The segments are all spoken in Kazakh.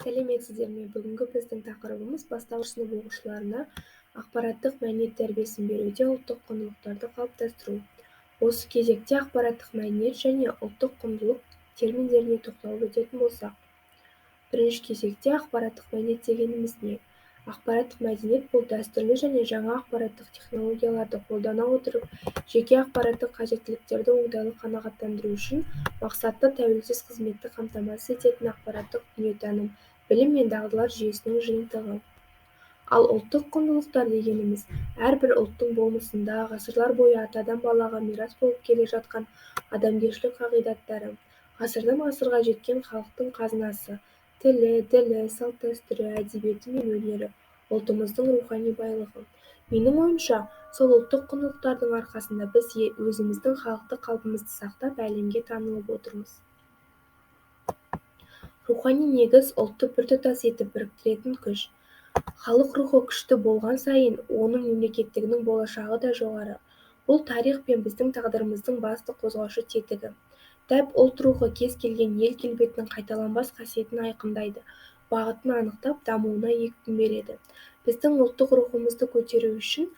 Сәлеметсіздер ме? Бүгінгі біздің тақырыбымыз бастауыш сынып оқушыларына ақпараттық мәдениет тәрбиесін беруде ұлттық құндылықтарды қалыптастыру. Осы кезекте ақпараттық мәдениет және ұлттық құндылық терминдеріне тоқталып өтетін болсақ. Бірінші кезекте ақпараттық мәдениет дегеніміз не? Ақпараттық мәдениет бұл дәстүрлі және жаңа ақпараттық технологияларды қолдана отырып, жеке ақпараттық қажеттіліктерді оңтайлы қанағаттандыру үшін мақсатты тәуелсіз қызметті қамтамасыз ететін ақпараттық дүниетаным, білім мен дағдылар жүйесінің жиынтығы. Ал ұлттық құндылықтар дегеніміз әрбір ұлттың болмысында ғасырлар бойы атадан балаға мирас болып келе жатқан адамгершілік қағидаттары, ғасырдан ғасырға жеткен халықтың қазынасы, тілі, ділі, салт-дәстүрі, әдебиеті мен өнері, ұлтымыздың рухани байлығы. Менің ойымша, сол ұлттық құндылықтардың арқасында біз өзіміздің халықтық қалпымызды сақтап әлемге танылып отырмыз. Рухани негіз ұлтты біртұтас етіп біріктіретін күш. Халық рухы күшті болған сайын, оның мемлекеттігінің болашағы да жоғары. Бұл тарих пен біздің тағдырымыздың басты қозғаушы тетігі. Тәп ұлт рухы кез келген ел келбетінің қайталанбас қасиетін айқындайды, бағытын анықтап, дамуына екпін береді. Біздің ұлттық рухымызды көтеру үшін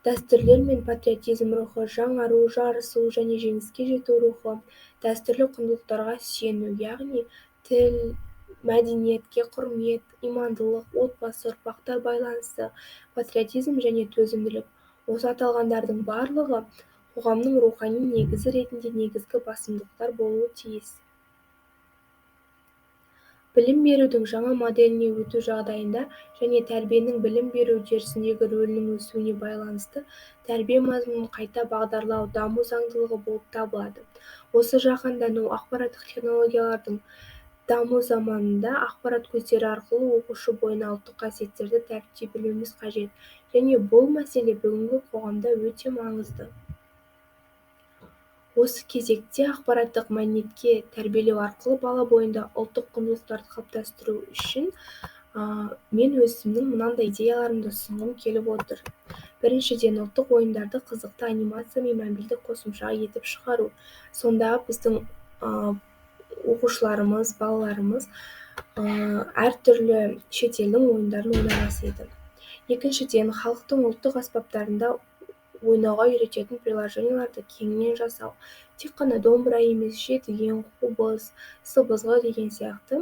дәстүрлер мен патриотизм рухы, жаңару, жарысу және жеңіске жету рухы, дәстүрлі құндылықтарға сүйену, яғни тіл, мәдениетке құрмет, имандылық, отбасы, ұрпақтар байланысы, патриотизм және төзімділік. Осы аталғандардың барлығы қоғамның рухани негізі ретінде негізгі басымдықтар болуы тиіс. Білім берудің жаңа моделіне өту жағдайында және тәрбиенің білім беру үдерісіндегі рөлінің өсуіне байланысты тәрбие мазмұнын қайта бағдарлау даму заңдылығы болып табылады. Осы жаһандану, ақпараттық технологиялардың даму заманында ақпарат көздері арқылы оқушы бойына ұлттық қасиеттерді дәріптей білуіміз қажет, және бұл мәселе бүгінгі қоғамда өте маңызды. Осы кезекте ақпараттық мәдениетке тәрбиелеу арқылы бала бойында ұлттық құндылықтарды қалыптастыру үшін мен өзімнің мынандай идеяларымды ұсынғым келіп отыр. Біріншіден, ұлттық ойындарды қызықты анимация мен мәнбілдік қосымша етіп шығару. Сонда біздің оқушыларымыз, балаларымыз әртүрлі шетелдің ойындарын ойнамас еді. Екіншіден, халықтың ұлттық аспаптарында ойнауға үйрететін приложенияларды кеңінен жасау. Тек қана домбыра емес, жетіген, қобыз, сыбызғы деген сияқты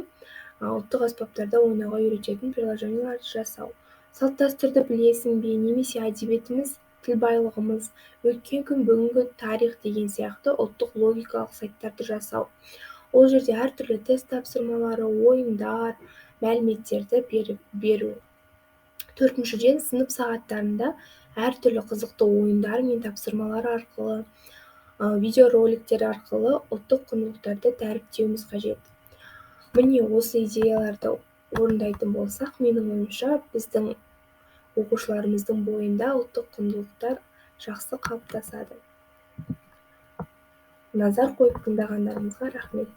ұлттық аспаптарда ойнауға үйрететін приложенияларды жасау. Салт-дәстүрді білесің бе, немесе әдебиетіміз, тіл байлығымыз, өткен күн, бүгінгі тарих деген сияқты ұлттық логикалық сайттарды жасау. Ол жерде әртүрлі тест тапсырмалары, ойындар, мәліметтерді беру. Төртіншіден, сынып сағаттарында әртүрлі қызықты ойындар мен тапсырмалар арқылы, видеороликтер арқылы ұлттық құндылықтарды дәріптеуіміз қажет. Міне осы идеяларды орындайтын болсақ, менің ойымша, біздің оқушыларымыздың бойында ұлттық құндылықтар жақсы қалыптасады. Назар қойып тыңдағандарыңызға рахмет.